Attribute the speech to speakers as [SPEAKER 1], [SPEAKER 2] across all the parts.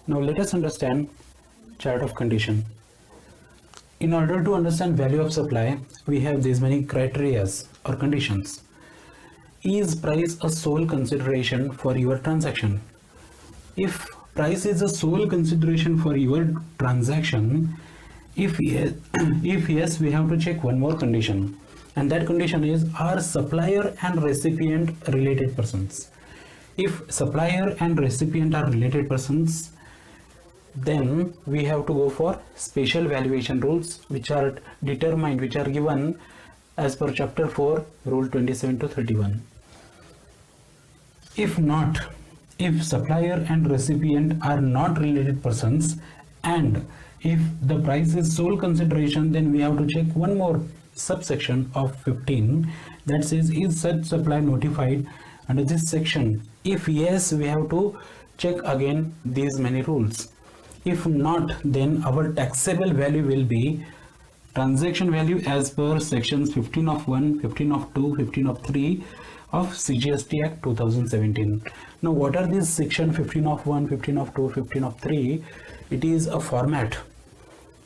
[SPEAKER 1] Now let us understand chart of condition. In order to understand value of supply, we have these many criterias or conditions. Is price a sole consideration for your transaction? If price is a sole consideration for your transaction, if yes, if yes, we have to check one more condition, and that condition is, are supplier and recipient related persons? If supplier and recipient are related persons, then we have to go for special valuation rules, which are given as per chapter 4, rule 27 to 31. If not, if supplier and recipient are not related persons, and if the price is sole consideration, then we have to check one more subsection of 15, that says, is such supply notified under this section? If yes, we have to check again these many rules. If not, then our taxable value will be transaction value as per sections 15 of 1, 15 of 2, 15 of 3 of CGST Act 2017. Now what are these section 15 of 1, 15 of 2, 15 of 3? It is a format.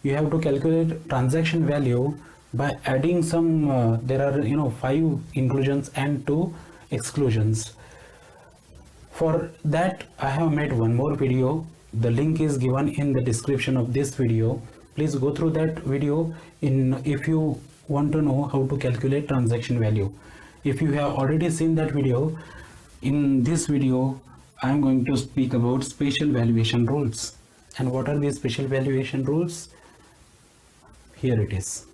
[SPEAKER 1] You have to calculate transaction value by adding some, there are 5 inclusions and 2 exclusions. For that I have made one more video. The link is given in the description of this video. Please go through that video if you want to know how to calculate transaction value. If you have already seen that video, in this video I am going to speak about special valuation rules. And what are these special valuation rules? Here it is.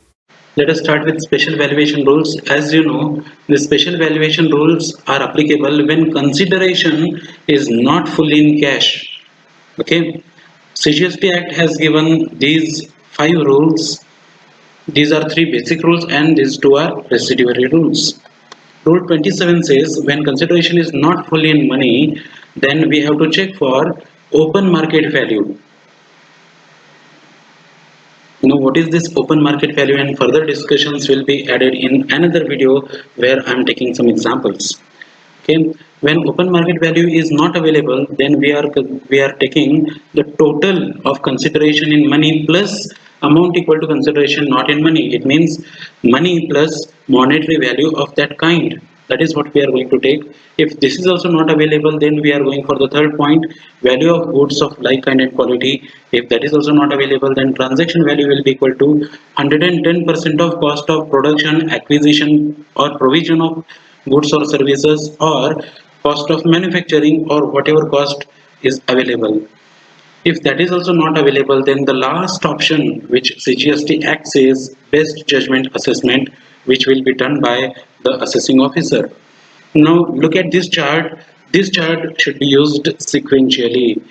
[SPEAKER 2] Let us start with special valuation rules. As you know, the special valuation rules are applicable when consideration is not fully in cash. Okay, CGST Act has given these 5 rules. These are 3 basic rules and these 2 are residuary rules. Rule 27 says when consideration is not fully in money, then we have to check for open market value. What is this open market value, and further discussions will be added in another video where I am taking some examples. Okay, when open market value is not available, then we are taking the total of consideration in money plus amount equal to consideration not in money. It means money plus monetary value of that kind. That is what we are going to take. If this is also not available, then we are going for the third point, value of goods of like kind and quality. If that is also not available, then transaction value will be equal to 110% of cost of production, acquisition or provision of goods or services, or cost of manufacturing, or whatever cost is available. If that is also not available, then the last option which CGST Act says, best judgment assessment, which will be done by the assessing officer. Now look at this chart. This chart should be used sequentially.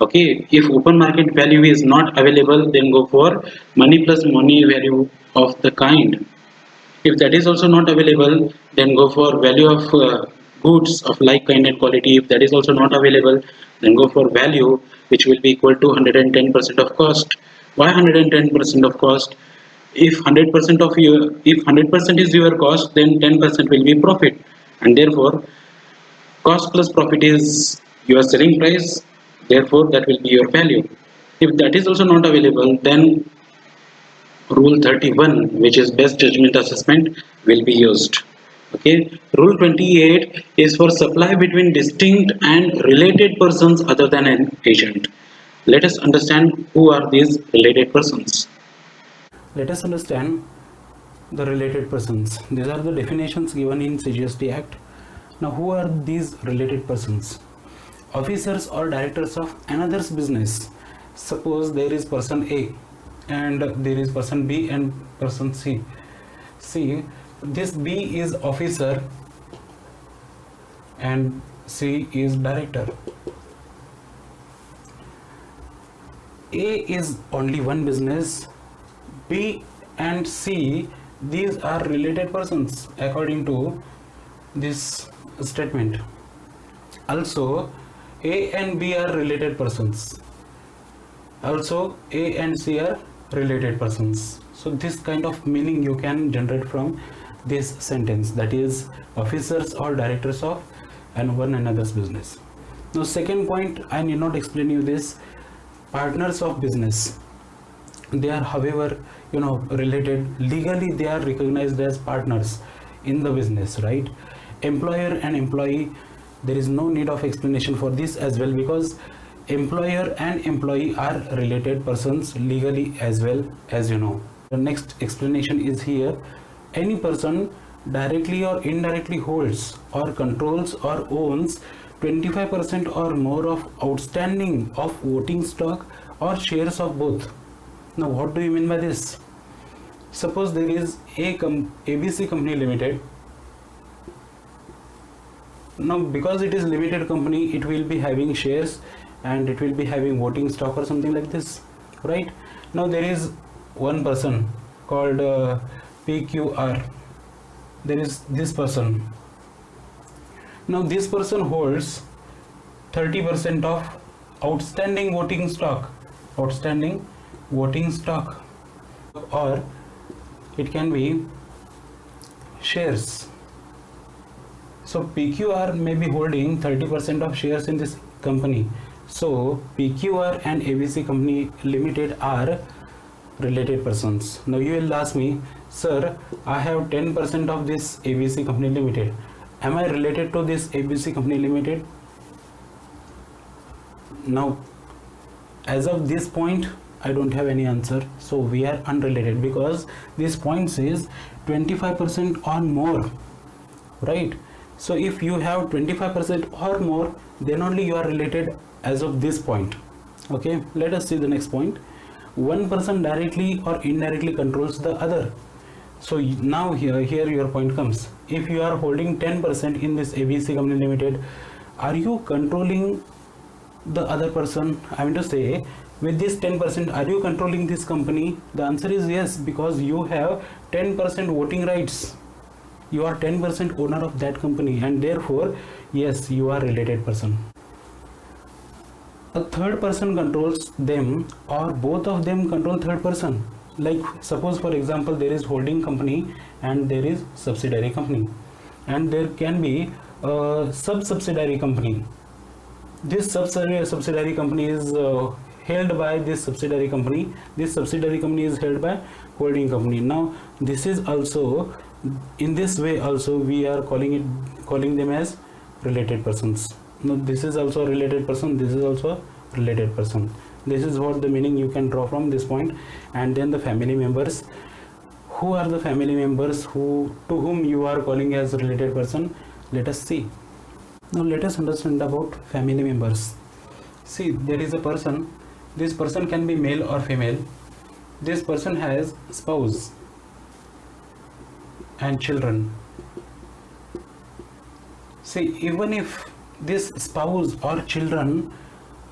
[SPEAKER 2] Okay, if open market value is not available, then go for money plus money value of the kind. If that is also not available, then go for value of goods of like kind and quality. If that is also not available, then go for value which will be equal to 110% of cost. Why 110% of cost? If 100% is your cost, then 10% will be profit, and therefore cost plus profit is your selling price. Therefore, that will be your value. If that is also not available, then Rule 31, which is best judgment assessment, will be used. Okay. Rule 28 is for supply between distinct and related persons other than an agent. Let us understand who are these related persons.
[SPEAKER 1] Let us understand the related persons. These are the definitions given in CGST Act. Now, who are these related persons? Officers or directors of another's business. Suppose there is person A and there is person B and person C. See, this B is officer and C is director. A is only one business. B and C, these are related persons according to this statement. Also, A and B are related persons. Also, A and C are related persons. So this kind of meaning you can generate from this sentence, that is, officers or directors of and one another's business. Now, second point, I need not explain you this. partners of business. They are, however, related legally. They are recognized as partners in the business, right? Employer and employee, there is no need of explanation for this as well, because employer and employee are related persons legally as well, as you know. The next explanation is here: any person directly or indirectly holds or controls or owns 25% or more of outstanding of voting stock or shares of both. Now what do you mean by this? Suppose there is ABC Company Limited. Now because it is limited company, it will be having shares and it will be having voting stock or something like this, right? Now there is one person called PQR. There is this person. Now this person holds 30% of outstanding voting stock, or it can be shares. So PQR may be holding 30% of shares in this company. So PQR and ABC Company Limited are related persons. Now you will ask me, sir, I have 10% of this ABC Company Limited. Am I related to this ABC Company Limited? Now, as of this point, I don't have any answer. So we are unrelated, because this point says 25% or more, right? So if you have 25% or more, then only you are related as of this point. Okay, let us see the next point. One person directly or indirectly controls the other. So now here your point comes. If you are holding 10% in this ABC Company Limited, are you controlling the other person? I mean to say, with this 10%, are you controlling this company? The answer is yes, because you have 10% voting rights. You are 10% owner of that company, and therefore, yes, you are related person. A third person controls them, or both of them control third person. Like suppose, for example, there is holding company and there is subsidiary company, and there can be a sub-subsidiary company. This subsidiary company is held by this subsidiary company. This subsidiary company is held by holding company. Now this is also, in this way also, we are calling them as related persons. Now this is also a related person, this is also a related person. This is what the meaning you can draw from this point. And then the family members. Who are the family members to whom you are calling as related person? Let us see. Now let us understand about family members. See, there is a person. This person can be male or female. This person has spouse and children. See, even if this spouse or children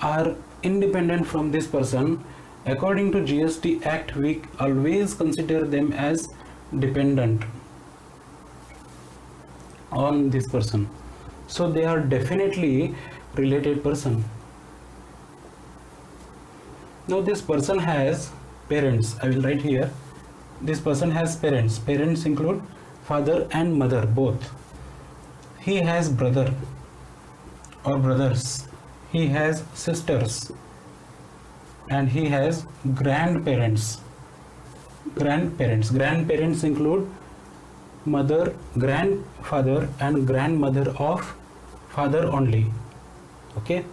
[SPEAKER 1] are independent from this person, according to GST Act, we always consider them as dependent on this person. So they are definitely related person. Now this person has parents. I will write here. This person has parents. Parents include father and mother both. He has brother or brothers. He has sisters. And he has grandparents. Grandparents include mother, grandfather and grandmother of father only. Okay.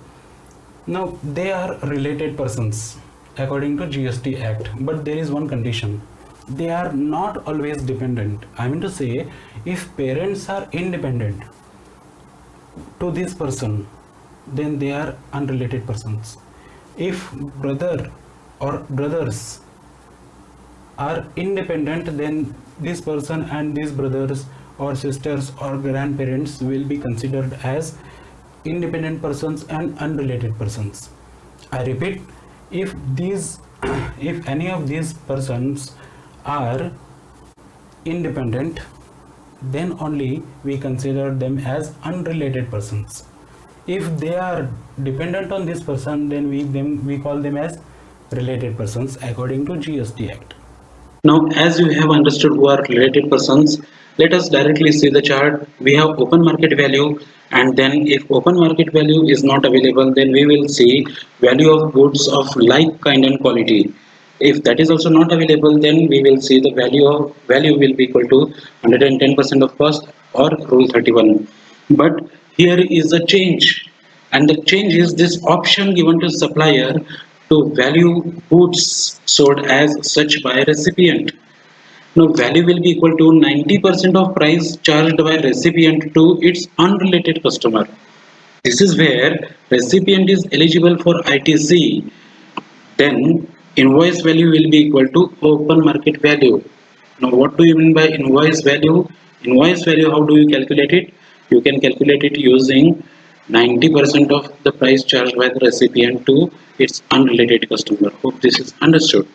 [SPEAKER 1] Now they are related persons according to GST Act, but there is one condition. They are not always dependent. I mean to say, if parents are independent to this person, then they are unrelated persons. If brother or brothers are independent, then this person and these brothers or sisters or grandparents will be considered as independent persons and unrelated persons. I repeat, if any of these persons are independent, then only we consider them as unrelated persons. If they are dependent on this person, then we call them as related persons according to GST Act.
[SPEAKER 2] Now, as you have understood who are related persons, Let us directly see the chart. We have open market value, and then if open market value is not available, then we will see value of goods of like kind and quality. If that is also not available, then we will see the value will be equal to 110% of cost or rule 31. But here is a change, and the change is this option given to supplier to value goods sold as such by recipient. Now value will be equal to 90% of price charged by recipient to its unrelated customer. This is where recipient is eligible for ITC. Then invoice value will be equal to open market value. Now what do you mean by invoice value? Invoice value, how do you calculate it? You can calculate it using 90% of the price charged by the recipient to its unrelated customer. Hope this is understood.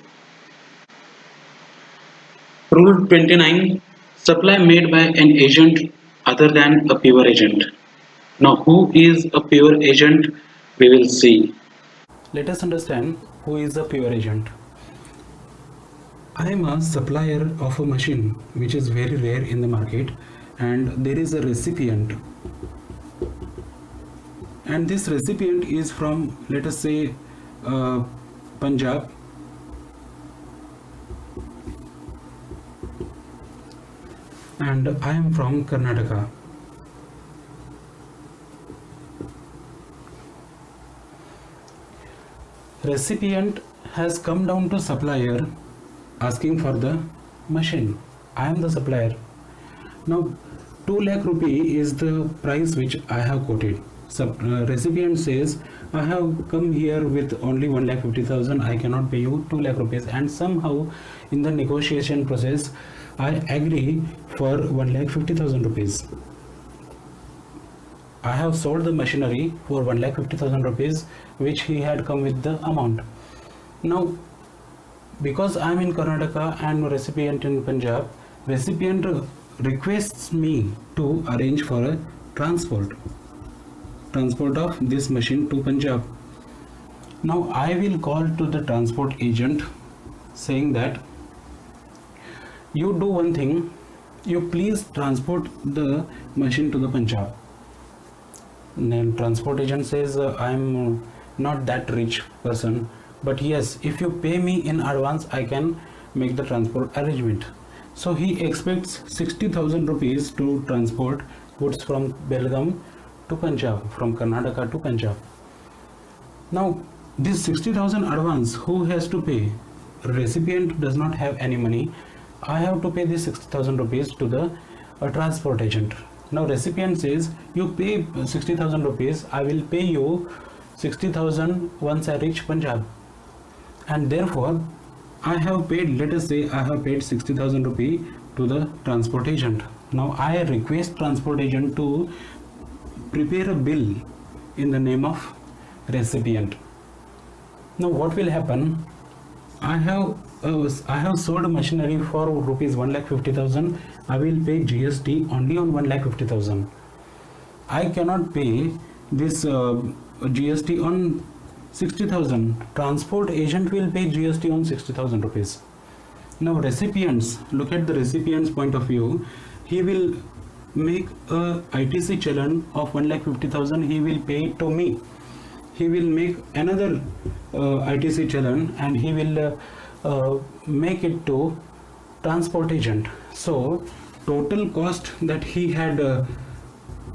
[SPEAKER 2] Rule 29. Supply made by an agent other than a pure agent. Now who is a pure agent? We will see.
[SPEAKER 1] Let us understand who is a pure agent. I am a supplier of a machine which is very rare in the market, and there is a recipient, and this recipient is from, let us say, Punjab, and I am from Karnataka. Recipient has come down to supplier asking for the machine. I am the supplier. Now 2 lakh rupee is the price which I have quoted. Recipient says, I have come here with only 1,50,000. I cannot pay you 2 lakh rupees, and somehow in the negotiation process I agree for 1,50,000 rupees. I have sold the machinery for 1,50,000 rupees, which he had come with the amount. Now, because I am in Karnataka and recipient in Punjab, recipient requests me to arrange for a transport of this machine to Punjab. Now I will call to the transport agent saying that you do one thing, you please transport the machine to the Punjab. Then transport agent says, I am not that rich person, but yes, if you pay me in advance, I can make the transport arrangement. So he expects 60,000 rupees to transport goods from Belgaum to Punjab, from Karnataka to Punjab. Now this 60,000 advance, who has to pay? Recipient does not have any money. I have to pay this 60,000 rupees to the transport agent. Now recipient says, you pay 60,000 rupees, I will pay you 60,000 once I reach Punjab. And therefore I have paid, let us say I have paid 60,000 rupee to the transport agent. Now I request transport agent to prepare a bill in the name of recipient. Now what will happen? I have sold machinery for rupees 1,50,000. I will pay GST only on 1,50,000. I cannot pay this GST on 60,000. Transport agent will pay GST on 60,000 rupees. Now recipients, look at the recipient's point of view. He will make a ITC challan of 1,50,000. He will pay it to me. He will make another ITC challan and he will make it to transport agent. So total cost that he had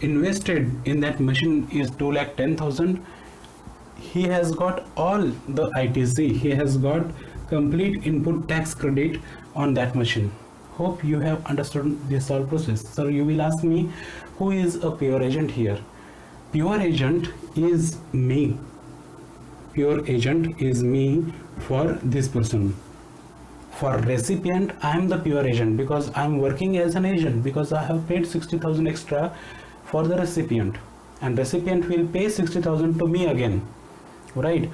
[SPEAKER 1] invested in that machine is 2,10,000. He has got all the ITC. He has got complete input tax credit on that machine. Hope you have understood this whole process. So you will ask me, who is a pure agent here? Pure agent is me. Pure agent is me for this person. For recipient, I am the pure agent because I am working as an agent, because I have paid 60,000 extra for the recipient, and recipient will pay 60,000 to me again, right?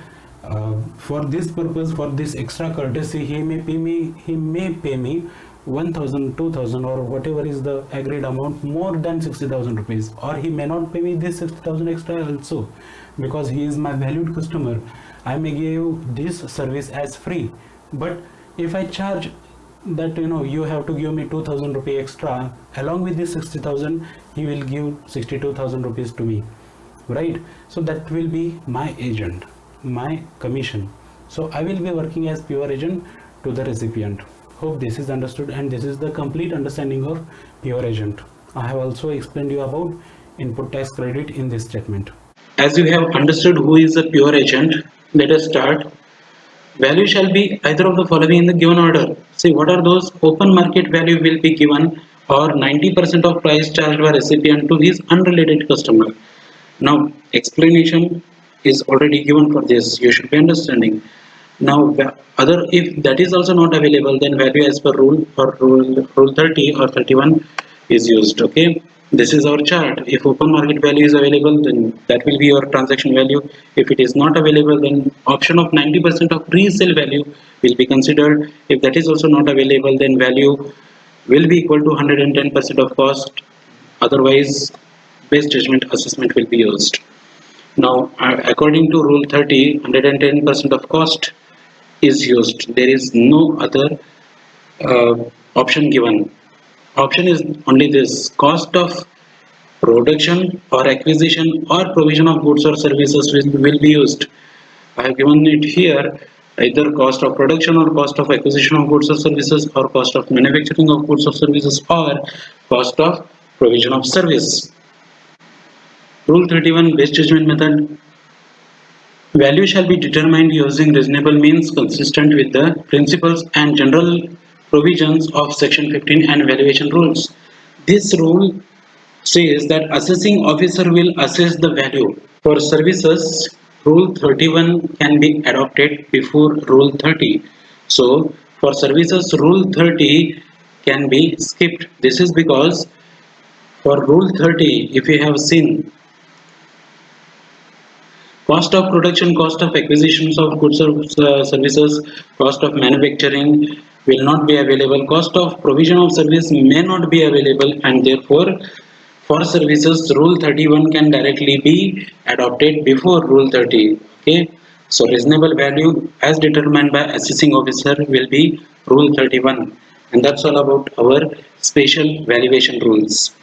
[SPEAKER 1] For this purpose, for this extra courtesy, he may pay me 1,000, 2,000 or whatever is the agreed amount, more than 60,000 rupees, or he may not pay me this 60,000 extra also, because he is my valued customer. I may give this service as free, but if I charge that you have to give me 2000 rupee extra, along with this 60,000 he will give 62,000 rupees to me, right? So that will be my agent, my commission. So I will be working as pure agent to the recipient. Hope this is understood, and this is the complete understanding of pure agent. I have also explained you about input tax credit in this statement.
[SPEAKER 2] As you have understood who is a pure agent, let us start. Value shall be either of the following in the given order. See, what are those? Open market value will be given, or 90% of price charged by recipient to his unrelated customer. Now, explanation is already given for this. You should be understanding. Now, other if that is also not available, then value as per rule or rule 30 or 31 is used. Okay, this is our chart. If open market value is available, then that will be your transaction value. If it is not available, then option of 90% of resale value will be considered. If that is also not available, then value will be equal to 110% of cost. Otherwise, best judgment assessment will be used. Now, according to rule 30, 110% of cost is used. There is no other option given. Option is only this: cost of production or acquisition or provision of goods or services will be used. I have given it here, either cost of production or cost of acquisition of goods or services, or cost of manufacturing of goods or services, or cost of provision of service. Rule 31, best judgment method. Value shall be determined using reasonable means consistent with the principles and general provisions of section 15 and valuation rules. This rule says that assessing officer will assess the value. For services, rule 31 can be adopted before rule 30. So for services, rule 30 can be skipped. This is because for rule 30, if you have seen, cost of production, cost of acquisitions of goods or services, cost of manufacturing will not be available. Cost of provision of service may not be available, and therefore, for services, Rule 31 can directly be adopted before Rule 30. Okay, so reasonable value as determined by assessing officer will be Rule 31, and that's all about our special valuation rules.